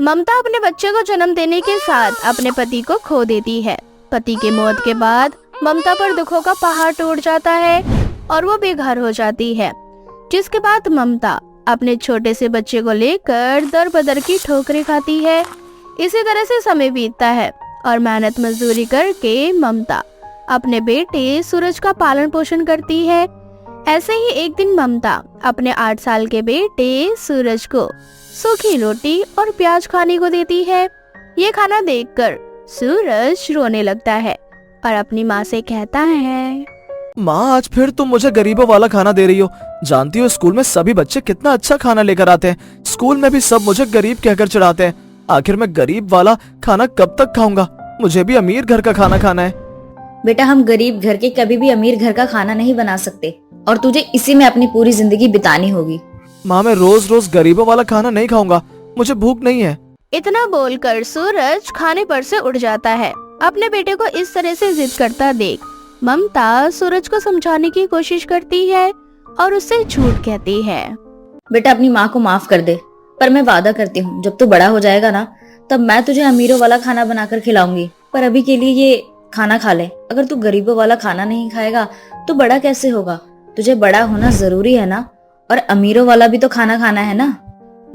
ममता अपने बच्चे को जन्म देने के साथ अपने पति को खो देती है। पति की मौत के बाद ममता पर दुखों का पहाड़ टूट जाता है और वो बेघर हो जाती है, जिसके बाद ममता अपने छोटे से बच्चे को लेकर दर बदर की ठोकरें खाती है। इसी तरह से समय बीतता है और मेहनत मजदूरी करके ममता अपने बेटे सूरज का पालन पोषण करती है। ऐसे ही एक दिन ममता अपने 8 साल के बेटे सूरज को सूखी रोटी और प्याज खाने को देती है। ये खाना देखकर सूरज रोने लगता है और अपनी माँ से कहता है, माँ आज फिर तुम मुझे गरीबों वाला खाना दे रही हो। जानती हो स्कूल में सभी बच्चे कितना अच्छा खाना लेकर आते हैं। स्कूल में भी सब मुझे गरीब कहकर चिढ़ाते हैं। आखिर मैं गरीब वाला खाना कब तक खाऊंगा? मुझे भी अमीर घर का खाना खाना है। बेटा हम गरीब घर के कभी भी अमीर घर का खाना नहीं बना सकते और तुझे इसी में अपनी पूरी जिंदगी बितानी होगी। माँ मैं रोज रोज गरीबों वाला खाना नहीं खाऊंगा, मुझे भूख नहीं है। इतना बोलकर सूरज खाने पर से उठ जाता है। अपने बेटे को इस तरह से जिद करता देख ममता सूरज को समझाने की कोशिश करती है और उससे झूठ कहती है। बेटा अपनी माँ को माफ कर दे, पर मैं वादा करती हूँ जब तू बड़ा हो जाएगा ना तब मैं तुझे अमीरों वाला खाना बनाकर खिलाऊंगी। पर अभी के लिए ये खाना खा ले। अगर तू गरीबों वाला खाना नहीं खाएगा तो बड़ा कैसे होगा? तुझे बड़ा होना जरूरी है ना, और अमीरों वाला भी तो खाना खाना है ना।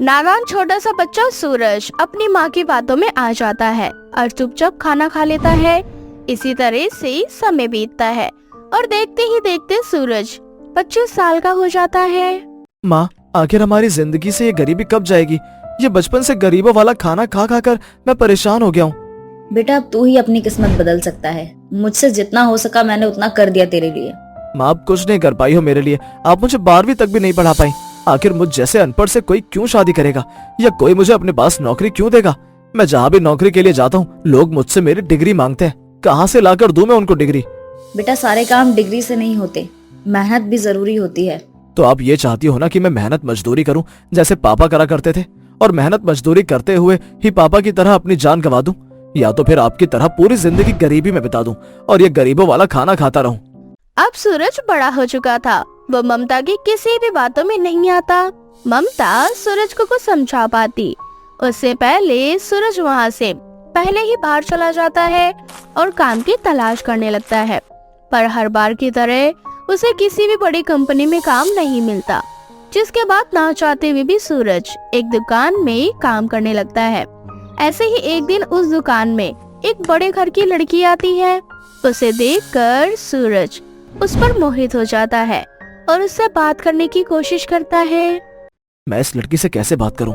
नादान छोटा सा बच्चा सूरज अपनी माँ की बातों में आ जाता है और चुपचाप खाना खा लेता है। इसी तरह से समय बीतता है और देखते ही देखते सूरज 25 साल का हो जाता है। माँ आखिर हमारी जिंदगी से ये गरीबी कब जाएगी? ये बचपन से गरीबों वाला खाना खा खा कर मैं परेशान हो गया हूँ। बेटा अब तू ही अपनी किस्मत बदल सकता है। मुझसे जितना हो सका मैंने उतना कर दिया तेरे लिए। माँ आप कुछ नहीं कर पाई हो मेरे लिए। आप मुझे 12वीं तक भी नहीं पढ़ा पाई। आखिर मुझ जैसे अनपढ़ से कोई क्यों शादी करेगा, या कोई मुझे अपने पास नौकरी क्यों देगा? मैं जहाँ भी नौकरी के लिए जाता हूँ लोग मुझसे मेरी डिग्री मांगते हैं। कहाँ से लाकर दूं मैं उनको डिग्री? बेटा सारे काम डिग्री से नहीं होते, मेहनत भी जरूरी होती है। तो आप ये चाहती हो ना कि मैं मेहनत मजदूरी करूं जैसे पापा करा करते थे, और मेहनत मजदूरी करते हुए ही पापा की तरह अपनी जान गंवा दूं? या तो फिर आपकी तरह पूरी जिंदगी गरीबी में बिता दूं और ये गरीबों वाला खाना खाता रहूं? अब सूरज बड़ा हो चुका था, वो ममता की किसी भी बातों में नहीं आता। ममता सूरज को कुछ समझा पाती उससे पहले सूरज वहाँ से पहले ही बाहर चला जाता है और काम की तलाश करने लगता है। पर हर बार की तरह उसे किसी भी बड़ी कंपनी में काम नहीं मिलता, जिसके बाद ना चाहते हुए भी सूरज एक दुकान में काम करने लगता है। ऐसे ही एक दिन उस दुकान में एक बड़े घर की लड़की आती है। उसे देखकर सूरज उस पर मोहित हो जाता है और उससे बात करने की कोशिश करता है। मैं इस लड़की से कैसे बात करूं?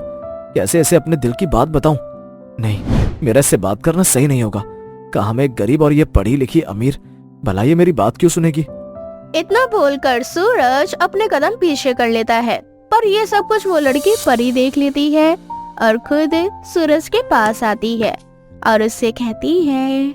कैसे ऐसे अपने दिल की बात बताऊं? नहीं, मेरा इससे बात करना सही नहीं होगा। कहाँ मैं एक गरीब और ये पढ़ी लिखी अमीर, भला ये मेरी बात क्यों सुनेगी? इतना बोलकर सूरज अपने कदम पीछे कर लेता है, पर ये सब कुछ वो लड़की परी देख लेती है और खुद सूरज के पास आती है और उससे कहती है,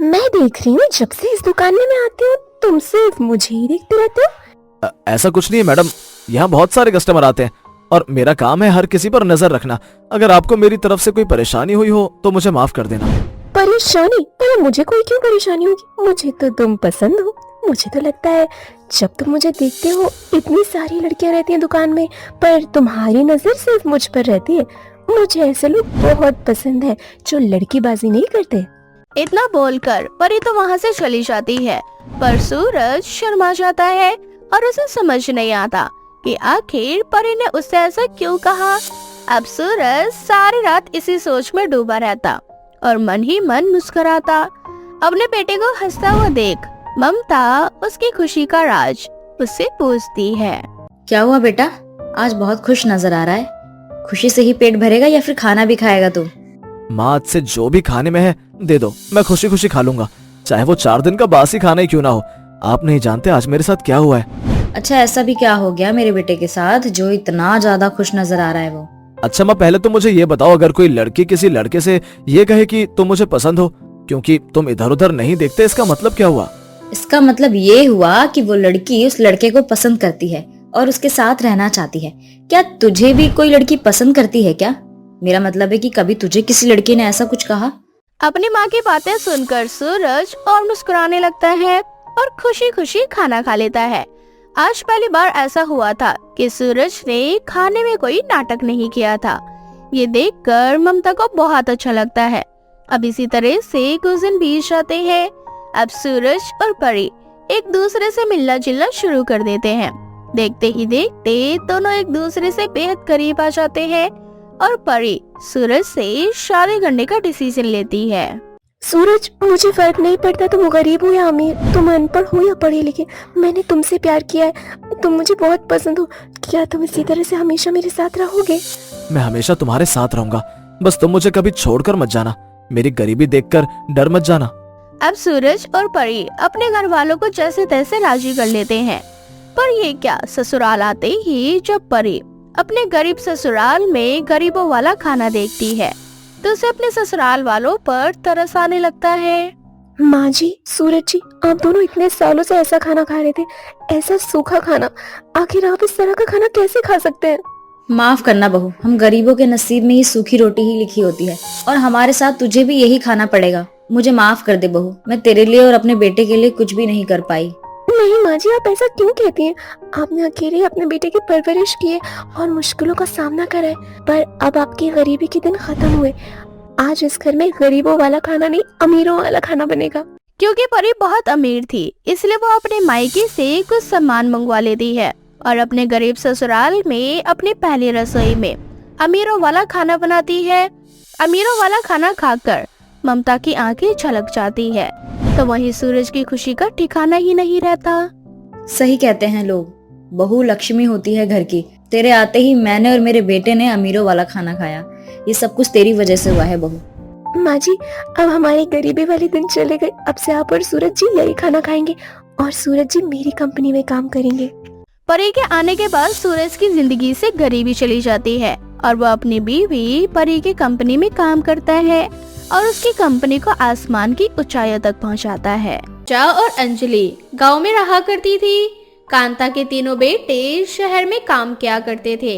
मैं देख रही हूँ जब से इस दुकान में मैं आती हूँ तुम सिर्फ मुझे ही देखते रहते हो। ऐसा कुछ नहीं है मैडम, यहाँ बहुत सारे कस्टमर आते हैं और मेरा काम है हर किसी पर नजर रखना। अगर आपको मेरी तरफ से कोई परेशानी हुई हो तो मुझे माफ कर देना। परेशानी? पर मुझे कोई क्यों परेशानी होगी? मुझे तो तुम पसंद हो। मुझे तो लगता है जब तुम मुझे देखते हो इतनी सारी लड़कियां रहती हैं दुकान में, पर तुम्हारी नजर सिर्फ मुझ पर रहती है। मुझे ऐसे लोग बहुत पसंद है जो लड़कीबाजी नहीं करते। इतना बोलकर परी तो वहाँ से चली जाती है, पर सूरज शर्मा जाता है और उसे समझ नहीं आता कि आखिर परी ने उससे ऐसा क्यों कहा। अब सूरज सारी रात इसी सोच में डूबा रहता और मन ही मन मुस्कुराता। अपने बेटे को हंसता हुआ देख ममता उसकी खुशी का राज उससे पूछती है। क्या हुआ बेटा, आज बहुत खुश नजर आ रहा है। खुशी से ही पेट भरेगा या फिर खाना भी खाएगा तू? माँ से जो भी खाने में है दे दो, मैं खुशी खुशी खा लूंगा, चाहे वो 4 दिन का बासी खाना ही क्यों ना हो। आप नहीं जानते आज मेरे साथ क्या हुआ है। अच्छा ऐसा भी क्या हो गया मेरे बेटे के साथ जो इतना ज्यादा खुश नजर आ रहा है वो? अच्छा माँ पहले तो मुझे ये बताओ, अगर कोई लड़की किसी लड़के से ये कहे कि तुम मुझे पसंद हो क्योंकि तुम इधर उधर नहीं देखते, इसका मतलब क्या हुआ? इसका मतलब ये हुआ कि वो लड़की उस लड़के को पसंद करती है और उसके साथ रहना चाहती है। क्या तुझे भी कोई लड़की पसंद करती है क्या? मेरा मतलब है कि कभी तुझे किसी लड़की ने ऐसा कुछ कहा? अपनी माँ की बातें सुनकर सूरज और मुस्कुराने लगता है और खुशी खुशी खाना खा लेता है। आज पहली बार ऐसा हुआ था कि सूरज ने खाने में कोई नाटक नहीं किया था। ये देखकर ममता को बहुत अच्छा लगता है। अब इसी तरह से कुछ दिन बीत जाते हैं। अब सूरज और परी एक दूसरे से मिलना जुलना शुरू कर देते हैं। देखते ही देखते दोनों एक दूसरे से बेहद करीब आ जाते हैं और परी सूरज से शादी करने का डिसीजन लेती है। सूरज, मुझे फर्क नहीं पड़ता तुम गरीब हो या अमीर, तुम अनपढ़ हो या पढ़े लिखे, मैंने तुमसे प्यार किया है, तुम मुझे बहुत पसंद हो। क्या तुम इसी तरह से हमेशा मेरे साथ रहोगे? मैं हमेशा तुम्हारे साथ रहूंगा, बस तुम मुझे कभी छोड़कर मत जाना। मेरी गरीबी देखकर डर मत जाना। अब सूरज और परी अपने घर वालों को जैसे तैसे राजी कर लेते हैं। पर ये क्या, ससुराल आते ही जब परी अपने गरीब ससुराल में गरीबों वाला खाना देखती है तो उसे अपने ससुराल वालों पर तरस आने लगता है। माँ जी, सूरज जी, आप दोनों इतने सालों से ऐसा खाना खा रहे थे, ऐसा सूखा खाना, आखिर आप इस तरह का खाना कैसे खा सकते हैं? माफ करना बहू, हम गरीबों के नसीब में ये सूखी रोटी ही लिखी होती है और हमारे साथ तुझे भी यही खाना पड़ेगा। मुझे माफ कर दे बहू, मैं तेरे लिए और अपने बेटे के लिए कुछ भी नहीं कर पाई। नहीं माँ जी, आप ऐसा क्यों कहती हैं? आपने अकेले अपने बेटे की परवरिश की है और मुश्किलों का सामना करा है, पर अब आपकी गरीबी के दिन खत्म हुए। आज इस घर में गरीबों वाला खाना नहीं, अमीरों वाला खाना बनेगा। क्योंकि परी बहुत अमीर थी, इसलिए वो अपने मायके से कुछ सामान मंगवा लेती है और अपने गरीब ससुराल में अपनी पहली रसोई में अमीरों वाला खाना बनाती है। अमीरों वाला खाना खाकर ममता की आंखें छलक जाती है, तो वहीं सूरज की खुशी का ठिकाना ही नहीं रहता। सही कहते हैं लोग, बहू लक्ष्मी होती है घर की। तेरे आते ही मैंने और मेरे बेटे ने अमीरों वाला खाना खाया। ये सब कुछ तेरी वजह से हुआ है बहू। माँ जी, अब हमारी गरीबी वाले दिन चले गए। अब से आप और सूरज जी यही खाना खाएंगे और सूरज जी मेरी कंपनी में काम करेंगे। परी के आने के बाद सूरज की जिंदगी से गरीबी चली जाती है और वो अपनी बीवी परी की कंपनी में काम करता है और उसकी कंपनी को आसमान की ऊंचाइयों तक पहुंचाता है। चा और अंजलि गांव में रहा करती थी। कांता के तीनों बेटे शहर में काम किया करते थे।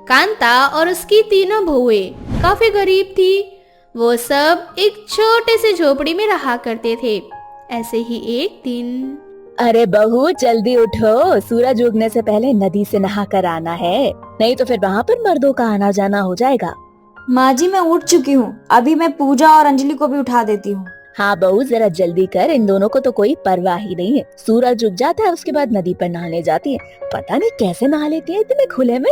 कांता और उसकी तीनों बहुएं काफी गरीब थी। वो सब एक छोटे से झोपड़ी में रहा करते थे। ऐसे ही एक दिन, अरे बहू जल्दी उठो, सूरज उगने से पहले नदी से नहा कर आना है, नहीं तो फिर वहाँ पर मर्दों का आना जाना हो जाएगा। माँ जी, मैं उठ चुकी हूँ, अभी मैं पूजा और अंजलि को भी उठा देती हूँ। हाँ बहू जरा जल्दी कर, इन दोनों को तो कोई परवाह ही नहीं है। सूरज उग जाता है, उसके बाद नदी पर नहाने जाती है। पता नहीं कैसे नहा लेती है इतने खुले में।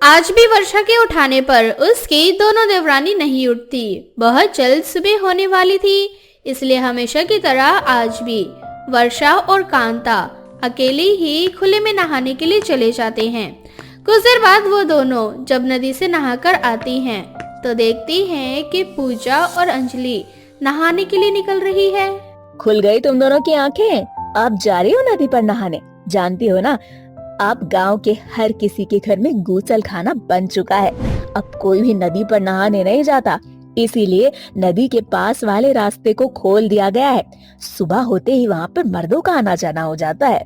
आज भी वर्षा के उठाने पर उसकी दोनों देवरानी नहीं उठती। बहुत जल्द सुबह होने वाली थी, इसलिए हमेशा की तरह आज भी वर्षा और कांता अकेले ही खुले में नहाने के लिए चले जाते हैं। कुछ देर बाद वो दोनों जब नदी से नहाकर आती हैं, तो देखती हैं कि पूजा और अंजलि नहाने के लिए निकल रही है। खुल गई तुम दोनों की आंखें, आप जा रही हो नदी पर नहाने। जानती हो ना, अब गांव के हर किसी के घर में गूसल खाना बन चुका है। अब कोई भी नदी पर नहाने नहीं जाता, इसीलिए नदी के पास वाले रास्ते को खोल दिया गया है। सुबह होते ही वहाँ पर मर्दों का आना जाना हो जाता है।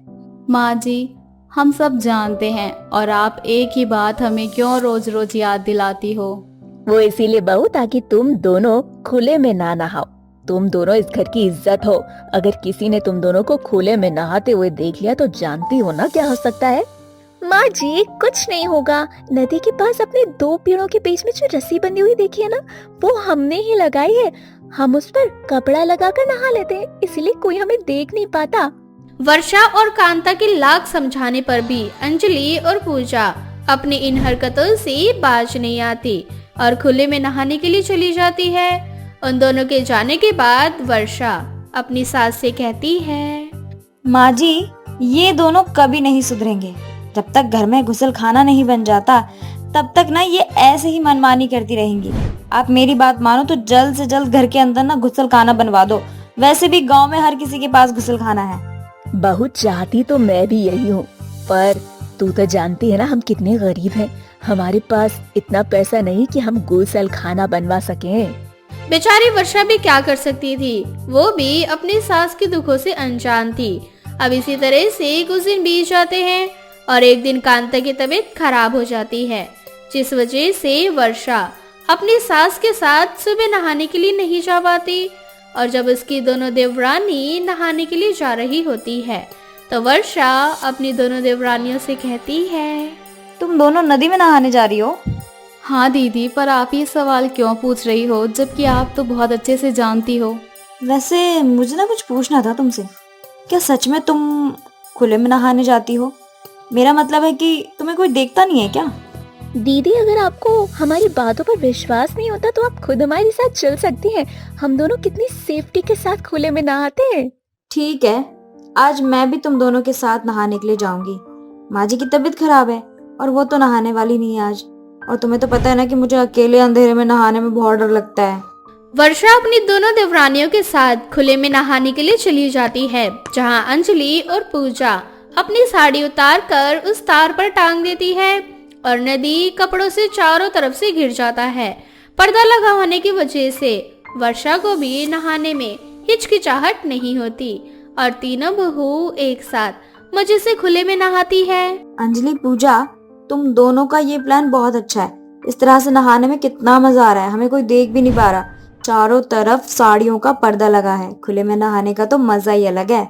माँ जी, हम सब जानते हैं, और आप एक ही बात हमें क्यों रोज रोज याद दिलाती हो? वो इसीलिए बहू ताकि तुम दोनों खुले में ना नहाओ। तुम दोनों इस घर की इज्जत हो। अगर किसी ने तुम दोनों को खुले में नहाते हुए देख लिया तो जानती हो ना क्या हो सकता है। माँ जी, कुछ नहीं होगा। नदी के पास अपने दो पेड़ों के बीच में जो रस्सी बंधी हुई देखी है ना, वो हमने ही लगाई है। हम उस पर कपड़ा लगाकर नहा लेते हैं, इसलिए कोई हमें देख नहीं पाता। वर्षा और कांता के लाख समझाने पर भी अंजलि और पूजा अपनी इन हरकतों से बाज नहीं आती और खुले में नहाने के लिए चली जाती है। उन दोनों के जाने के बाद वर्षा अपनी सास से कहती है, माँ जी, ये दोनों कभी नहीं सुधरेंगे। जब तक घर में गुसल खाना नहीं बन जाता तब तक ना ये ऐसे ही मनमानी करती रहेंगी। आप मेरी बात मानो तो जल्द से जल्द घर के अंदर ना गुसल खाना बनवा दो। वैसे भी गांव में हर किसी के पास गुसल खाना है। बहुत चाहती तो मैं भी यही हूँ, पर तू तो जानती है ना हम कितने गरीब हैं। हमारे पास इतना पैसा नहीं कि हम गुसल खाना बनवा सकें। बेचारी वर्षा भी क्या कर सकती थी, वो भी अपनी सास के दुखों से अनजान थी। अब इसी तरह से कुछ दिन बीत जाते हैं और एक दिन कांता की तबीयत खराब हो जाती है, जिस वजह से वर्षा अपनी सास के साथ सुबह नहाने के लिए नहीं जा पाती। और जब उसकी दोनों देवरानी नहाने के लिए जा रही होती है तो वर्षा अपनी दोनों देवरानियों से कहती है, तुम दोनों नदी में नहाने जा रही हो? हाँ दीदी, पर आप ये सवाल क्यों पूछ रही हो जबकि आप तो बहुत अच्छे से जानती हो। वैसे मुझे ना कुछ पूछना था तुमसे। क्या सच में तुम खुले में नहाने जाती हो? मेरा मतलब है कि तुम्हें कोई देखता नहीं है क्या? दीदी, अगर आपको हमारी बातों पर विश्वास नहीं होता तो आप खुद हमारे साथ चल सकती हैं। हम दोनों कितनी सेफ्टी के साथ खुले में नहाते हैं। ठीक है, आज मैं भी तुम दोनों के साथ नहाने के लिए जाऊंगी। माँ जी की तबीयत खराब है और वो तो नहाने वाली नहीं है आज। और तुम्हें तो पता है ना कि मुझे अकेले अंधेरे में नहाने में बहुत डर लगता है। वर्षा अपनी दोनों देवरानियों के साथ खुले में नहाने के लिए चली जाती है, जहां अंजलि और पूजा अपनी साड़ी उतार कर उस तार पर टांग देती है और नदी कपड़ों से चारों तरफ से घिर जाता है। पर्दा लगा होने की वजह से वर्षा को भी नहाने में हिचकिचाहट नहीं होती और तीनों बहू एक साथ मजे से खुले में नहाती है। अंजलि, पूजा, तुम दोनों का ये प्लान बहुत अच्छा है। इस तरह से नहाने में कितना मजा आ रहा है, हमें कोई देख भी नहीं पा रहा। चारों तरफ साड़ियों का पर्दा लगा है। खुले में नहाने का तो मजा ही अलग है।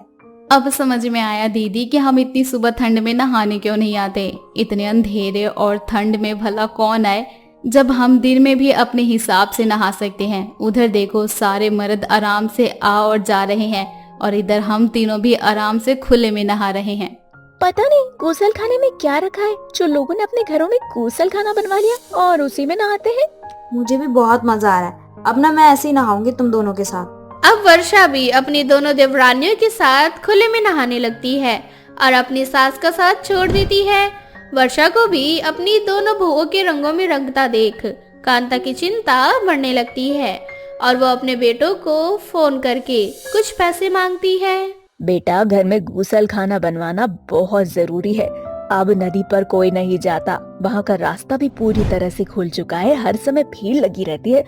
अब समझ में आया दीदी कि हम इतनी सुबह ठंड में नहाने क्यों नहीं आते। इतने अंधेरे और ठंड में भला कौन आए, जब हम दिन में भी अपने हिसाब से नहा सकते हैं। उधर देखो, सारे मर्द आराम से आ और जा रहे हैं और इधर हम तीनों भी आराम से खुले में नहा रहे हैं। पता नहीं गुसल खाने में क्या रखा है जो लोगों ने अपने घरों में गुसल खाना बनवा लिया और उसी में नहाते हैं। मुझे भी बहुत मजा आ रहा है। अब ना मैं ऐसे ही नहाऊंगी तुम दोनों के साथ। अब वर्षा भी अपनी दोनों देवरानियों के साथ खुले में नहाने लगती है और अपनी सास का साथ छोड़ देती है। वर्षा को भी अपनी दोनों बहुओं के रंगों में रंगता देख कांता की चिंता बढ़ने लगती है और वो अपने बेटों को फोन करके कुछ पैसे मांगती है। बेटा, घर में गुसल खाना बनवाना बहुत जरूरी है। अब नदी पर कोई नहीं जाता, वहाँ का रास्ता भी पूरी तरह से खुल चुका है। हर समय भीड़ लगी रहती है।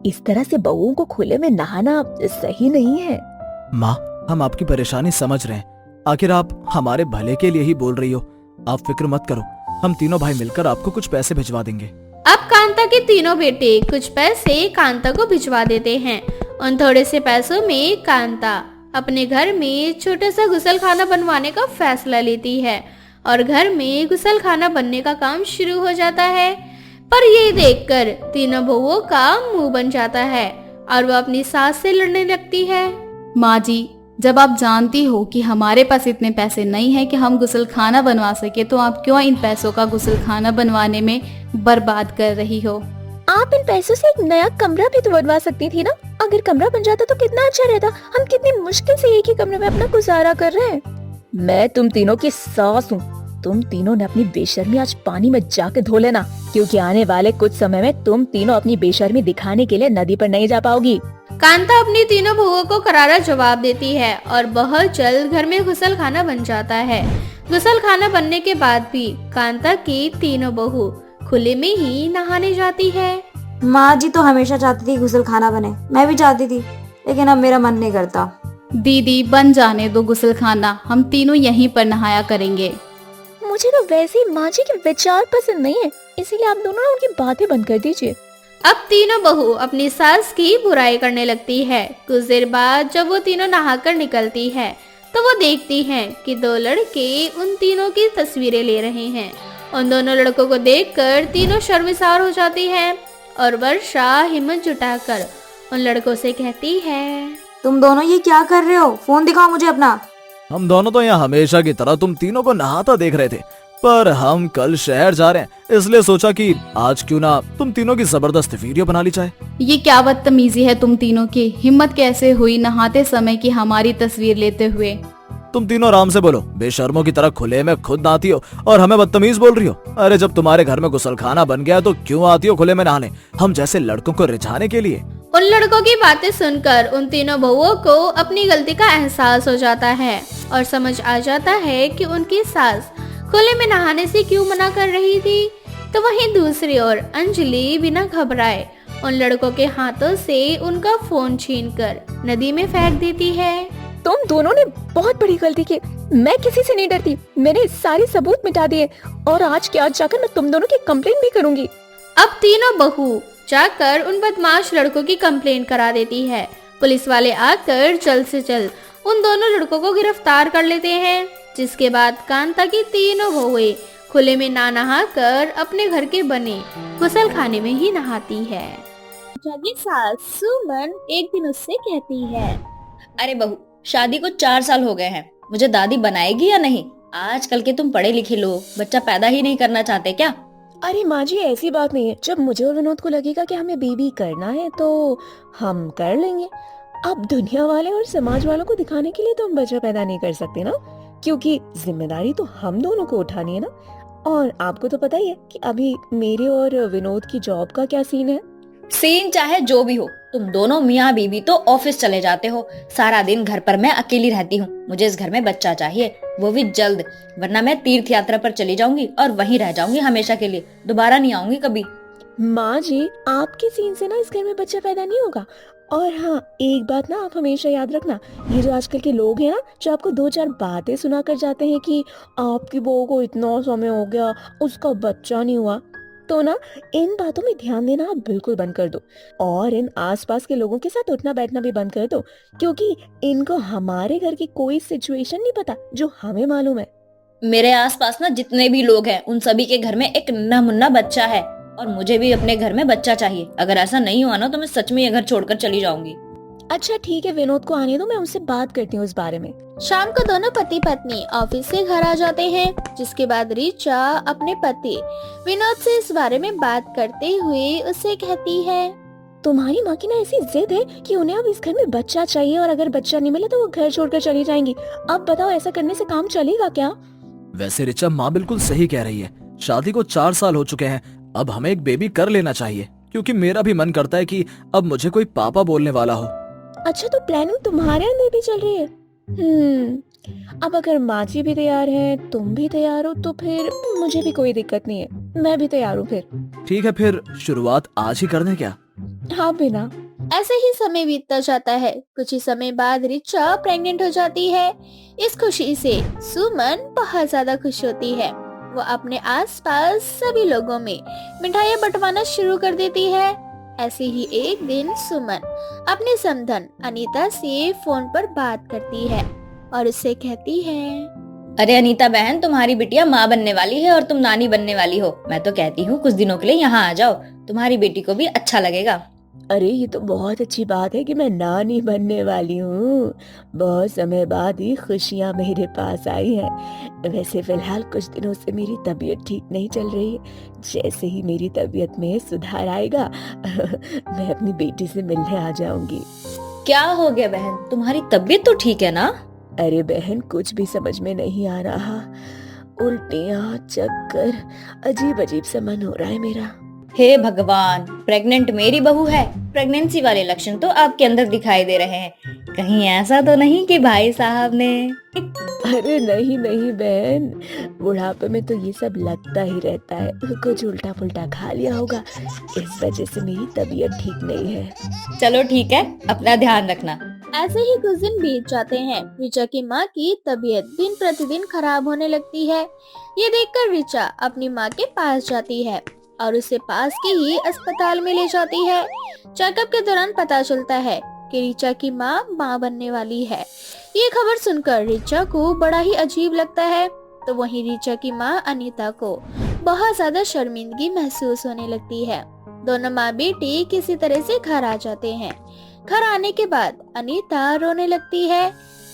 इस तरह से बहुओं को खुले में नहाना सही नहीं है। माँ, हम आपकी परेशानी समझ रहे हैं। आखिर आप हमारे भले के लिए ही बोल रही हो। आप फिक्र मत करो, हम तीनों भाई मिलकर आपको कुछ पैसे भिजवा देंगे। अब कांता के तीनों बेटे कुछ पैसे कांता को भिजवा देते हैं। उन थोड़े से पैसों में कांता अपने घर में छोटा सा गुसल खाना बनवाने का फैसला लेती है और घर में गुसल खाना बनने का काम शुरू हो जाता है। पर ये देखकर तीनों बहुओं का मुंह बन जाता है और वो अपनी सास से लड़ने लगती है। माँ जी, जब आप जानती हो कि हमारे पास इतने पैसे नहीं है कि हम गुसल खाना बनवा सके, तो आप क्यों इन पैसों का गुसल खाना बनवाने में बर्बाद कर रही हो? आप इन पैसों से एक नया कमरा भी तो बनवा सकती थी ना। अगर कमरा बन जाता तो कितना अच्छा रहता। हम कितनी मुश्किल से एक ही कमरे में अपना गुजारा कर रहे हैं। मैं तुम तीनों की सास हूँ। तुम तीनों ने अपनी बेशर्मी आज पानी में जाके धो लेना, क्योंकि आने वाले कुछ समय में तुम तीनों अपनी बेशर्मी दिखाने के लिए नदी पर नहीं जा पाओगी। कांता अपनी तीनों बहुओं को करारा जवाब देती है और बहुत जल्द घर में गुसल खाना बन जाता है। गुसल खाना बनने के बाद भी कांता की तीनों बहू खुले में ही नहाने जाती है। माँ जी तो हमेशा चाहती थी गुसल खाना बने, मैं भी चाहती थी, लेकिन अब मेरा मन नहीं करता। दीदी, बन जाने दो गुसल खाना, हम तीनों यहीं पर नहाया करेंगे। मुझे तो वैसे ही माँ जी के विचार पसंद नहीं है, इसीलिए आप दोनों ना उनकी बातें बंद कर दीजिए। अब तीनों बहू अपनी सास की बुराई करने लगती है। कुछ देर बाद जब वो तीनों नहाकर निकलती है तो वो देखती हैं कि दो लड़के उन तीनों की तस्वीरें ले रहे हैं। उन दोनों लड़कों को देखकर तीनों शर्मिसार हो जाती हैं और वर्षा हिम्मत जुटाकर उन लड़कों से कहती है, तुम दोनों ये क्या कर रहे हो? फोन दिखाओ मुझे अपना। हम दोनों तो यहाँ हमेशा की तरह तुम तीनों को नहाता देख रहे थे, पर हम कल शहर जा रहे हैं, इसलिए सोचा कि आज क्यों ना तुम तीनों की जबरदस्त वीडियो बना ली जाए। ये क्या बदतमीजी है तुम तीनों की? हिम्मत कैसे हुई नहाते समय की हमारी तस्वीर लेते हुए? तुम तीनों आराम से बोलो। बेशर्मों की तरह खुले में खुद नहाती हो और हमें बदतमीज बोल रही हो। अरे जब तुम्हारे घर में गुसलखाना बन गया तो क्यों आती हो खुले में नहाने, हम जैसे लड़कों को रिझाने के लिए? उन लड़कों की बातें सुनकर उन तीनों बहुओं को अपनी गलती का एहसास हो जाता है और समझ आ जाता है कि उनकी सास खुले में नहाने से क्यों मना कर रही थी। तो वहीं दूसरी ओर अंजलि बिना घबराए उन लड़कों के हाथों से उनका फोन छीनकर नदी में फेंक देती है। तुम दोनों ने बहुत बड़ी गलती की। मैं किसी से नहीं डरती। मैंने सारे सबूत मिटा दिए और आज के आज जाकर मैं तुम दोनों की कंप्लेंट भी करूंगी। अब तीनों बहू जाकर उन बदमाश लड़कों की कंप्लेंट करा देती है। पुलिस वाले आकर जल्द से जल्द उन दोनों लड़कों को गिरफ्तार कर लेते हैं, जिसके बाद कांता की तीनों बहुएं खुले में ना नहा कर अपने घर के बने गुसल खाने में ही नहाती है। जागी सास सुमन एक दिन उससे कहती है, अरे बहू, शादी को 4 साल हो गए हैं, मुझे दादी बनाएगी या नहीं? आजकल के तुम पढ़े लिखे लोग बच्चा पैदा ही नहीं करना चाहते क्या? अरे माँ जी, ऐसी बात नहीं है। जब मुझे और विनोद को लगेगा कि हमें बेबी करना है तो हम कर लेंगे। अब दुनिया वाले और समाज वालों को दिखाने के लिए तो हम बच्चा पैदा नहीं कर सकते ना, क्योंकि जिम्मेदारी तो हम दोनों को उठानी है ना। और आपको तो पता ही है कि अभी मेरे और विनोद की जॉब का क्या सीन है। सीन चाहे जो भी हो, तुम दोनों मियाँ बीवी तो ऑफिस चले जाते हो, सारा दिन घर पर मैं अकेली रहती हूँ। मुझे इस घर में बच्चा चाहिए, वो भी जल्द, वरना मैं तीर्थ यात्रा पर चली जाऊंगी और वहीं रह जाऊंगी हमेशा के लिए, दोबारा नहीं आऊंगी कभी। माँ जी, आपके सीन से ना इस घर में बच्चा पैदा नहीं होगा। और हाँ, एक बात ना आप हमेशा याद रखना, ये जो आजकल के लोग हैं ना, जो आपको 2-4 बातें सुना कर जाते हैं कि आपकी बहू को इतना समय हो गया, उसका बच्चा नहीं हुआ, तो ना इन बातों में ध्यान देना आप बिल्कुल बंद कर दो। और इन आसपास के लोगों के साथ उठना बैठना भी बंद कर दो, क्योंकि इनको हमारे घर की कोई सिचुएशन नहीं पता जो हमें मालूम है। मेरे आसपास ना जितने भी लोग हैं, उन सभी के घर में एक नन्हा मुन्ना बच्चा है, और मुझे भी अपने घर में बच्चा चाहिए। अगर ऐसा नहीं हुआ ना तो मैं सच में ये घर छोड़कर चली जाऊंगी। अच्छा ठीक है, विनोद को आने दो, मैं उससे बात करती हूँ इस बारे में। शाम को दोनों पति पत्नी ऑफिस से घर आ जाते हैं, जिसके बाद ऋचा अपने पति विनोद से इस बारे में बात करते हुए उससे कहती है, तुम्हारी माँ की ना ऐसी जिद है कि उन्हें अब इस घर में बच्चा चाहिए, और अगर बच्चा नहीं मिले तो वो घर छोड़कर चली जाएंगी। अब बताओ, ऐसा करने से काम चलेगा क्या? वैसे रिचा माँ बिल्कुल सही कह रही है। शादी को 4 साल हो चुके हैं, अब हमें एक बेबी कर लेना चाहिए, क्योंकि मेरा भी मन करता है कि अब मुझे कोई पापा बोलने वाला हो। अच्छा, तो प्लानिंग तुम्हारे अंदर भी चल रही है। अब अगर माँ जी भी तैयार हैं, तुम भी तैयार हो, तो फिर मुझे भी कोई दिक्कत नहीं है, मैं भी तैयार हूँ फिर। ठीक है, फिर शुरुआत आज ही कर दें क्या? हाँ बिना। ऐसे ही समय बीतता जाता है। कुछ ही समय बाद ऋचा प्रेग्नेंट हो जाती है। इस खुशी से सुमन बहुत ज्यादा खुश होती है। वो अपने आसपास सभी लोगों में मिठाइयाँ बंटवाना शुरू कर देती है। ऐसे ही एक दिन सुमन अपनी समधन अनीता से फोन पर बात करती है और उससे कहती है, अरे अनीता बहन, तुम्हारी बिटिया माँ बनने वाली है और तुम नानी बनने वाली हो। मैं तो कहती हूँ कुछ दिनों के लिए यहाँ आ जाओ, तुम्हारी बेटी को भी अच्छा लगेगा। अरे ये तो बहुत अच्छी बात है कि मैं नानी बनने वाली हूँ। बहुत समय बाद ही खुशियाँ मेरे पास आई हैं। वैसे फिलहाल कुछ दिनों से मेरी तबीयत ठीक नहीं चल रही है। जैसे ही मेरी तबीयत में सुधार आएगा मैं अपनी बेटी से मिलने आ जाऊंगी। क्या हो गया बहन, तुम्हारी तबीयत तो ठीक है ना? अरे बहन, कुछ भी समझ में नहीं आ रहा। उल्टियाँ, चक्कर, अजीब अजीब सा मन हो रहा है मेरा। हे भगवान, प्रेग्नेंट मेरी बहू है। प्रेगनेंसी वाले लक्षण तो आपके अंदर दिखाई दे रहे हैं। कहीं ऐसा तो नहीं कि भाई साहब ने? अरे नहीं नहीं बहन, बुढ़ापे में तो ये सब लगता ही रहता है। कुछ उल्टा पुल्टा खा लिया होगा, इस वजह से मेरी तबीयत ठीक नहीं है। चलो ठीक है, अपना ध्यान रखना। ऐसे ही कुछ दिन बीत जाते हैं। ऋचा की माँ की तबीयत दिन प्रतिदिन खराब होने लगती है। ये देखकर ऋचा अपनी माँ के पास जाती है और उसे पास के ही अस्पताल में ले जाती है। चेकअप के दौरान पता चलता है कि ऋचा की माँ बनने वाली है। ये खबर सुनकर ऋचा को बड़ा ही अजीब लगता है। तो वहीं ऋचा की माँ अनीता को बहुत ज्यादा शर्मिंदगी महसूस होने लगती है। दोनों माँ बेटी किसी तरह से घर आ जाते हैं। घर आने के बाद अनीता रोने लगती है।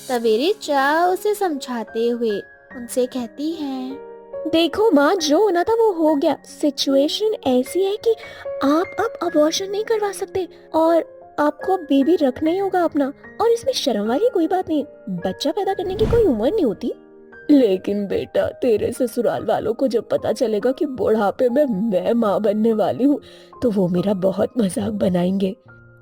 तभी ऋचा उसे समझाते हुए उनसे कहती है, देखो माँ, जो होना था वो हो गया। सिचुएशन ऐसी है कि आप अब अबॉर्शन नहीं करवा सकते और आपको अब बेबी रखना ही होगा अपना। और इसमें शर्म वाली कोई बात नहीं, बच्चा पैदा करने की कोई उम्र नहीं होती। लेकिन बेटा, तेरे ससुराल वालों को जब पता चलेगा कि बुढ़ापे में मैं माँ बनने वाली हूँ तो वो मेरा बहुत मजाक बनाएंगे।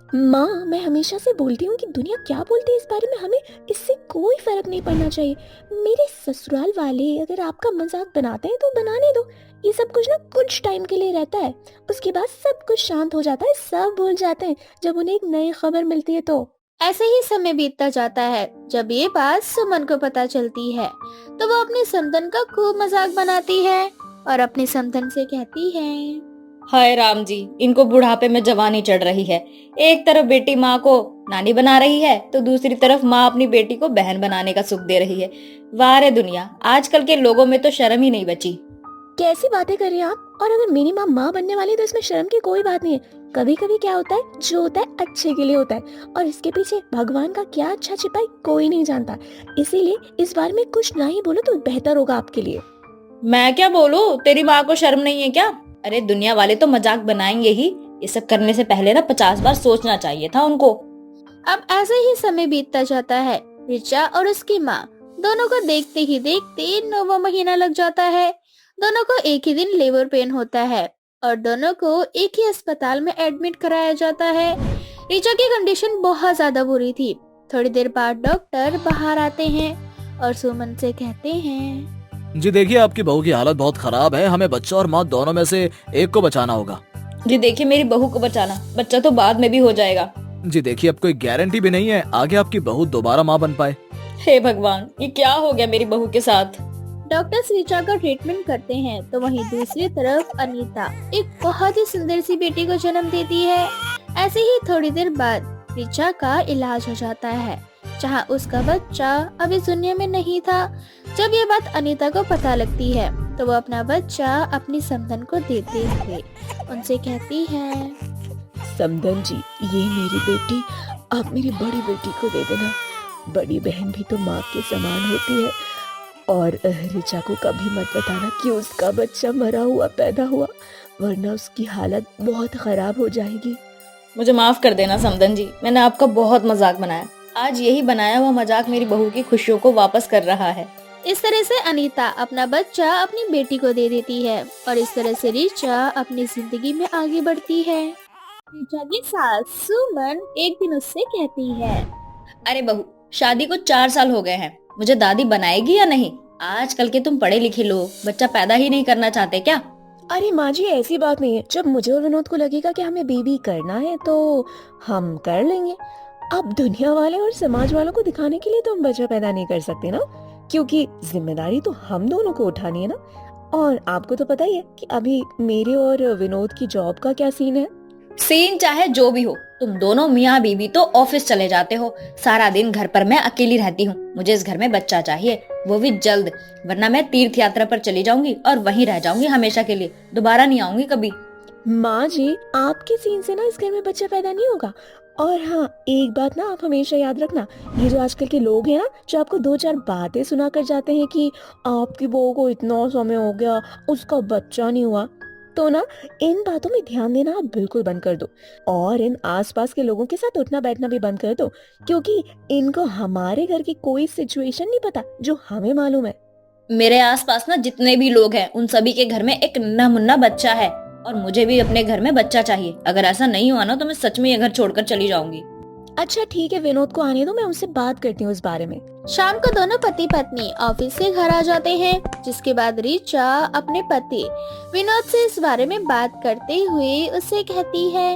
माँ, मैं हमेशा से बोलती हूँ कि दुनिया क्या बोलती है इस बारे में हमें इससे कोई फर्क नहीं पड़ना चाहिए। मेरे ससुराल वाले अगर आपका मजाक बनाते हैं तो बनाने दो। ये सब कुछ ना कुछ टाइम के लिए रहता है, उसके बाद सब कुछ शांत हो जाता है, सब भूल जाते हैं जब उन्हें एक नई खबर मिलती है। तो ऐसे ही समय बीतता जाता है। जब ये बात सुमन को पता चलती है तो वो अपनी समधन का खूब मजाक बनाती है और अपनी समधन से कहती है, हाय राम जी, इनको बुढ़ापे में जवानी चढ़ रही है। एक तरफ बेटी माँ को नानी बना रही है तो दूसरी तरफ माँ अपनी बेटी को बहन बनाने का सुख दे रही है। वाह रे दुनिया, आजकल के लोगों में तो शर्म ही नहीं बची। कैसी बातें कर रही हैं आप? और अगर मेरी माँ बनने वाली है तो इसमें शर्म की कोई बात नहीं है। कभी कभी क्या होता है, जो होता है अच्छे के लिए होता है, और इसके पीछे भगवान का क्या अच्छा छिपा है कोई नहीं जानता। इसीलिए इस बार में कुछ ना ही बोलो तो बेहतर होगा आपके लिए। मैं क्या बोलूं, तेरी माँ को शर्म नहीं है क्या? अरे दुनिया वाले तो मजाक बनाएंगे ही, ये सब करने से पहले ना 50 बार सोचना चाहिए था उनको। अब ऐसे ही समय बीतता जाता है। रिचा और उसकी माँ दोनों को देखते ही देखते 9वां महीना लग जाता है। दोनों को एक ही दिन लेबर पेन होता है और दोनों को एक ही अस्पताल में एडमिट कराया जाता है। रिचा की कंडीशन बहुत ज्यादा बुरी थी। थोड़ी देर बाद डॉक्टर बाहर आते हैं और सुमन से कहते हैं, जी देखिए, आपकी बहू की हालत बहुत खराब है, हमें बच्चा और माँ दोनों में से एक को बचाना होगा। जी देखिए, मेरी बहू को बचाना, बच्चा तो बाद में भी हो जाएगा। जी देखिए, अब कोई गारंटी भी नहीं है आगे आपकी बहू दोबारा माँ बन पाए। हे भगवान, ये क्या हो गया मेरी बहू के साथ। डॉक्टर्स रिचा का ट्रीटमेंट करते हैं तो वहीं दूसरी तरफ अनीता एक बहुत ही सुंदर सी बेटी को जन्म देती है। ऐसे ही थोड़ी देर बाद रिचा का इलाज हो जाता है, जहां उसका बच्चा अभी दुनिया में नहीं था। जब ये बात अनीता को पता लगती है तो वो अपना बच्चा अपनी समधन को देते हुए उनसे कहती है, समधन जी, ये मेरी बेटी आप मेरी बड़ी बेटी को दे देना। बड़ी बहन भी तो माँ के समान होती है। और रिचा को कभी मत बताना कि उसका बच्चा मरा हुआ पैदा हुआ, वरना उसकी हालत बहुत खराब हो जाएगी। मुझे माफ कर देना समधन जी, मैंने आपका बहुत मजाक बनाया। आज यही बनाया हुआ मजाक मेरी बहू की खुशियों को वापस कर रहा है। इस तरह से अनीता अपना बच्चा अपनी बेटी को दे देती है और इस तरह से रिचा अपनी जिंदगी में आगे बढ़ती है। रिचा की सास सुमन एक दिन उससे कहती है, अरे बहू, शादी को 4 साल हो गए हैं, मुझे दादी बनाएगी या नहीं? आजकल के तुम पढ़े लिखे लोग बच्चा पैदा ही नहीं करना चाहते क्या? अरे माँ जी, ऐसी बात नहीं है। जब मुझे और विनोद को लगेगा कि हमें बेबी करना है तो हम कर लेंगे। अब दुनिया वाले और समाज वालों को दिखाने के लिए तो हम बच्चा पैदा नहीं कर सकते ना, क्योंकि जिम्मेदारी तो हम दोनों को उठानी है ना। और आपको तो पता ही है कि अभी मेरे और विनोद की जॉब का क्या सीन है। सीन चाहे जो भी हो, तुम दोनों मियाँ बीवी तो ऑफिस चले जाते हो, सारा दिन घर पर मैं अकेली रहती हूँ। मुझे इस घर में बच्चा चाहिए, वो भी जल्द, वरना मैं तीर्थ यात्रा पर चली जाऊंगी और वहीं रह जाऊंगी हमेशा के लिए, दोबारा नहीं आऊंगी कभी। माँ जी, आपके सीन से ना इस घर में बच्चा पैदा नहीं होगा। और हाँ, एक बात ना आप हमेशा याद रखना, ये जो आजकल के लोग हैं ना, जो आपको 2-4 बातें सुना कर जाते हैं कि आपकी बहू को इतना समय हो गया, उसका बच्चा नहीं हुआ, तो ना इन बातों में ध्यान देना आप बिल्कुल बंद कर दो। और इन आसपास के लोगों के साथ उठना बैठना भी बंद कर दो, क्योंकि इनको हमारे घर की कोई सिचुएशन नहीं पता जो हमें मालूम है। मेरे आसपास ना जितने भी लोग हैं, उन सभी के घर में एक नन्हा मुन्ना बच्चा है और मुझे भी अपने घर में बच्चा चाहिए। अगर ऐसा नहीं हुआ ना तो मैं सच में ये घर छोड़कर चली जाऊंगी। अच्छा ठीक है, विनोद को आने दो, मैं उनसे बात करती हूँ इस बारे में। शाम को दोनों पति पत्नी ऑफिस से घर आ जाते हैं, जिसके बाद रिचा अपने पति विनोद से इस बारे में बात करते हुए उससे कहती है,